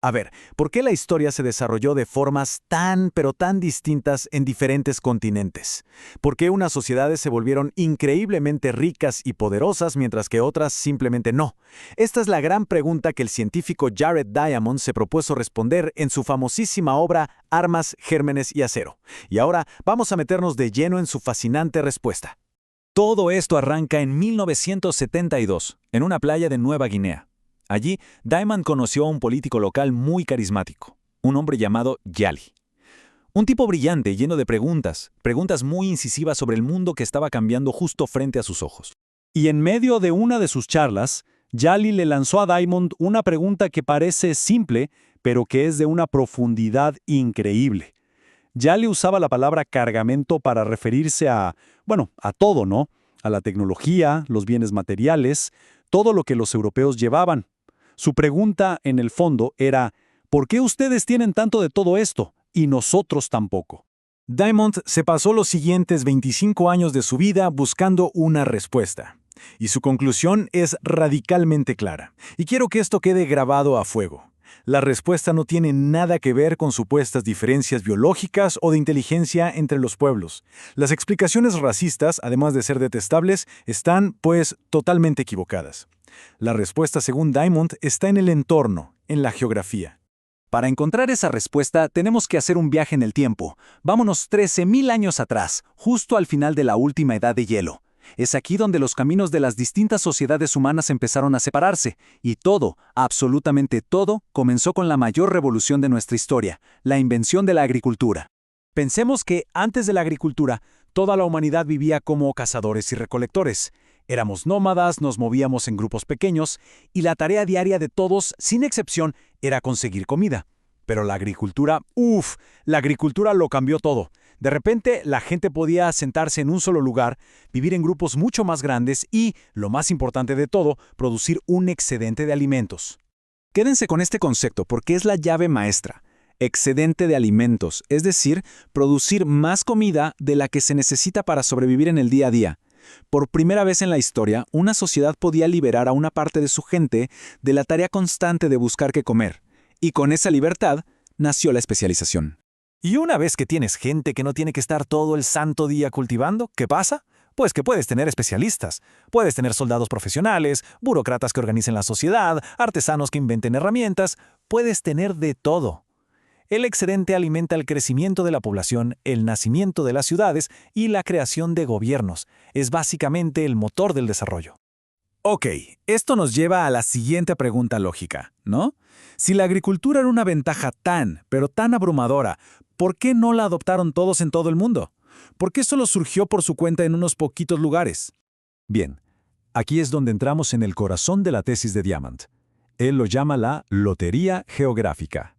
A ver, ¿por qué la historia se desarrolló de formas tan, pero tan distintas en diferentes continentes? ¿Por qué unas sociedades se volvieron increíblemente ricas y poderosas mientras que otras simplemente no? Esta es la gran pregunta que el científico Jared Diamond se propuso responder en su famosísima obra Armas, Gérmenes y Acero. Y ahora vamos a meternos de lleno en su fascinante respuesta. Todo esto arranca en 1972, en una playa de Nueva Guinea. Allí, Diamond conoció a un político local muy carismático, un hombre llamado Yali. Un tipo brillante, lleno de preguntas muy incisivas sobre el mundo que estaba cambiando justo frente a sus ojos. Y en medio de una de sus charlas, Yali le lanzó a Diamond una pregunta que parece simple, pero que es de una profundidad increíble. Yali usaba la palabra cargamento para referirse a todo, ¿no? A la tecnología, los bienes materiales, todo lo que los europeos llevaban. Su pregunta, en el fondo, era, ¿por qué ustedes tienen tanto de todo esto y nosotros tampoco? Diamond se pasó los siguientes 25 años de su vida buscando una respuesta. Y su conclusión es radicalmente clara. Y quiero que esto quede grabado a fuego. La respuesta no tiene nada que ver con supuestas diferencias biológicas o de inteligencia entre los pueblos. Las explicaciones racistas, además de ser detestables, están, pues, totalmente equivocadas. La respuesta, según Diamond, está en el entorno, en la geografía. Para encontrar esa respuesta, tenemos que hacer un viaje en el tiempo. Vámonos 13.000 años atrás, justo al final de la última edad de hielo. Es aquí donde los caminos de las distintas sociedades humanas empezaron a separarse, y todo, absolutamente todo, comenzó con la mayor revolución de nuestra historia, la invención de la agricultura. Pensemos que, antes de la agricultura, toda la humanidad vivía como cazadores y recolectores. Éramos nómadas, nos movíamos en grupos pequeños, y la tarea diaria de todos, sin excepción, era conseguir comida. Pero la agricultura lo cambió todo. De repente, la gente podía sentarse en un solo lugar, vivir en grupos mucho más grandes y, lo más importante de todo, producir un excedente de alimentos. Quédense con este concepto porque es la llave maestra. Excedente de alimentos, es decir, producir más comida de la que se necesita para sobrevivir en el día a día. Por primera vez en la historia, una sociedad podía liberar a una parte de su gente de la tarea constante de buscar qué comer. Y con esa libertad, nació la especialización. Y una vez que tienes gente que no tiene que estar todo el santo día cultivando, ¿qué pasa? Pues que puedes tener especialistas. Puedes tener soldados profesionales, burócratas que organicen la sociedad, artesanos que inventen herramientas. Puedes tener de todo. El excedente alimenta el crecimiento de la población, el nacimiento de las ciudades y la creación de gobiernos. Es básicamente el motor del desarrollo. Ok, esto nos lleva a la siguiente pregunta lógica, ¿no? Si la agricultura era una ventaja pero tan abrumadora, ¿por qué no la adoptaron todos en todo el mundo? ¿Por qué solo surgió por su cuenta en unos poquitos lugares? Bien, aquí es donde entramos en el corazón de la tesis de Diamond. Él lo llama la lotería geográfica.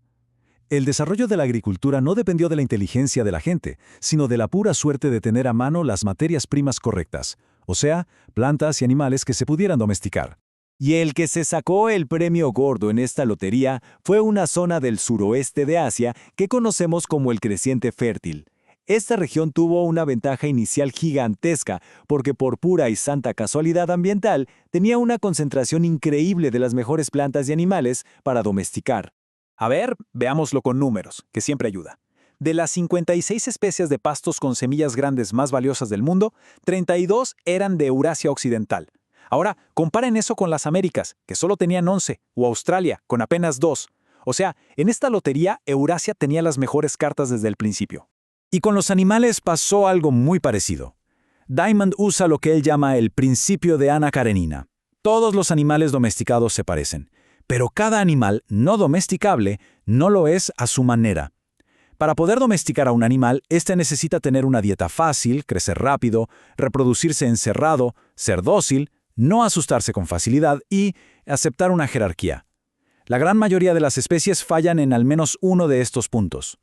El desarrollo de la agricultura no dependió de la inteligencia de la gente, sino de la pura suerte de tener a mano las materias primas correctas, o sea, plantas y animales que se pudieran domesticar. Y el que se sacó el premio gordo en esta lotería fue una zona del suroeste de Asia que conocemos como el Creciente Fértil. Esta región tuvo una ventaja inicial gigantesca porque por pura y santa casualidad ambiental tenía una concentración increíble de las mejores plantas y animales para domesticar. A ver, veámoslo con números, que siempre ayuda. De las 56 especies de pastos con semillas grandes más valiosas del mundo, 32 eran de Eurasia Occidental. Ahora, comparen eso con las Américas, que solo tenían 11, o Australia, con apenas 2. O sea, en esta lotería, Eurasia tenía las mejores cartas desde el principio. Y con los animales pasó algo muy parecido. Diamond usa lo que él llama el principio de Anna Karenina. Todos los animales domesticados se parecen, pero cada animal no domesticable no lo es a su manera. Para poder domesticar a un animal, éste necesita tener una dieta fácil, crecer rápido, reproducirse encerrado, ser dócil, no asustarse con facilidad y aceptar una jerarquía. La gran mayoría de las especies fallan en al menos uno de estos puntos.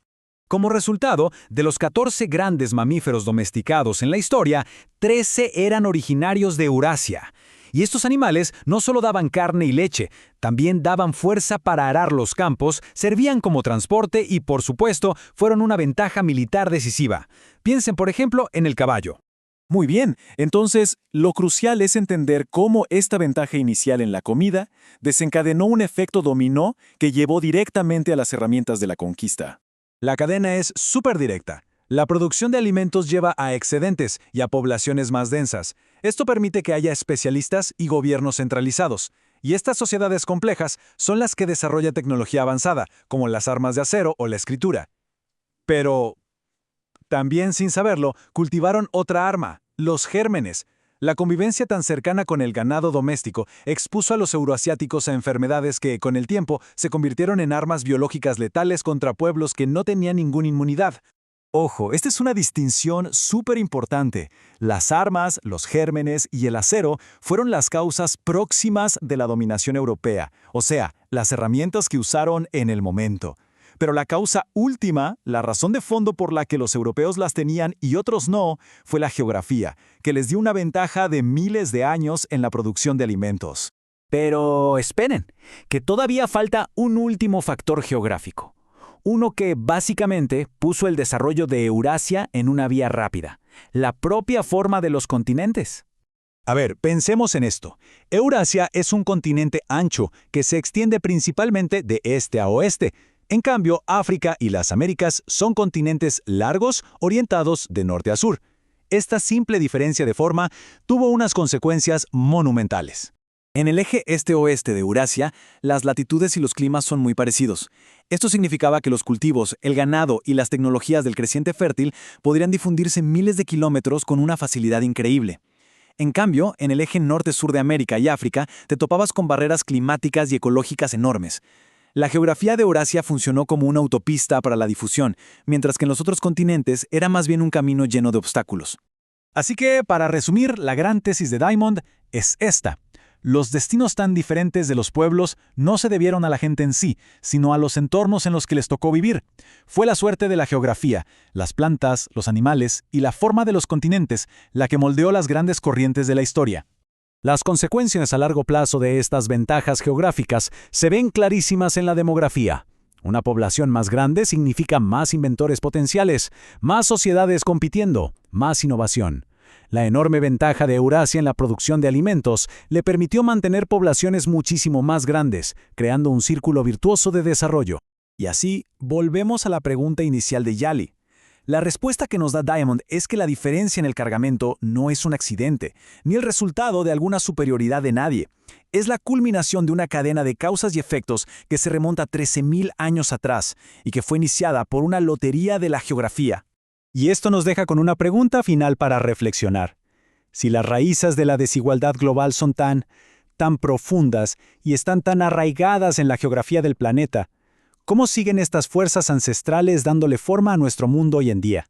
Como resultado, de los 14 grandes mamíferos domesticados en la historia, 13 eran originarios de Eurasia. Y estos animales no solo daban carne y leche, también daban fuerza para arar los campos, servían como transporte y, por supuesto, fueron una ventaja militar decisiva. Piensen, por ejemplo, en el caballo. Muy bien, entonces lo crucial es entender cómo esta ventaja inicial en la comida desencadenó un efecto dominó que llevó directamente a las herramientas de la conquista. La cadena es súper directa. La producción de alimentos lleva a excedentes y a poblaciones más densas. Esto permite que haya especialistas y gobiernos centralizados. Y estas sociedades complejas son las que desarrollan tecnología avanzada, como las armas de acero o la escritura. Pero, también sin saberlo, cultivaron otra arma, los gérmenes. La convivencia tan cercana con el ganado doméstico expuso a los euroasiáticos a enfermedades que, con el tiempo, se convirtieron en armas biológicas letales contra pueblos que no tenían ninguna inmunidad. Ojo, esta es una distinción súper importante. Las armas, los gérmenes y el acero fueron las causas próximas de la dominación europea, o sea, las herramientas que usaron en el momento. Pero la causa última, la razón de fondo por la que los europeos las tenían y otros no, fue la geografía, que les dio una ventaja de miles de años en la producción de alimentos. Pero esperen, que todavía falta un último factor geográfico. Uno que básicamente puso el desarrollo de Eurasia en una vía rápida, la propia forma de los continentes. A ver, pensemos en esto. Eurasia es un continente ancho que se extiende principalmente de este a oeste. En cambio, África y las Américas son continentes largos orientados de norte a sur. Esta simple diferencia de forma tuvo unas consecuencias monumentales. En el eje este-oeste de Eurasia, las latitudes y los climas son muy parecidos. Esto significaba que los cultivos, el ganado y las tecnologías del creciente fértil podrían difundirse miles de kilómetros con una facilidad increíble. En cambio, en el eje norte-sur de América y África, te topabas con barreras climáticas y ecológicas enormes. La geografía de Eurasia funcionó como una autopista para la difusión, mientras que en los otros continentes era más bien un camino lleno de obstáculos. Así que, para resumir, la gran tesis de Diamond es esta. Los destinos tan diferentes de los pueblos no se debieron a la gente en sí, sino a los entornos en los que les tocó vivir. Fue la suerte de la geografía, las plantas, los animales y la forma de los continentes la que moldeó las grandes corrientes de la historia. Las consecuencias a largo plazo de estas ventajas geográficas se ven clarísimas en la demografía. Una población más grande significa más inventores potenciales, más sociedades compitiendo, más innovación. La enorme ventaja de Eurasia en la producción de alimentos le permitió mantener poblaciones muchísimo más grandes, creando un círculo virtuoso de desarrollo. Y así, volvemos a la pregunta inicial de Yali. La respuesta que nos da Diamond es que la diferencia en el cargamento no es un accidente, ni el resultado de alguna superioridad de nadie. Es la culminación de una cadena de causas y efectos que se remonta a 13.000 años atrás y que fue iniciada por una lotería de la geografía. Y esto nos deja con una pregunta final para reflexionar. Si las raíces de la desigualdad global son tan profundas y están tan arraigadas en la geografía del planeta, ¿cómo siguen estas fuerzas ancestrales dándole forma a nuestro mundo hoy en día?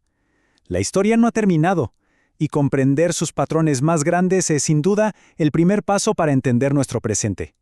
La historia no ha terminado, y comprender sus patrones más grandes es sin duda el primer paso para entender nuestro presente.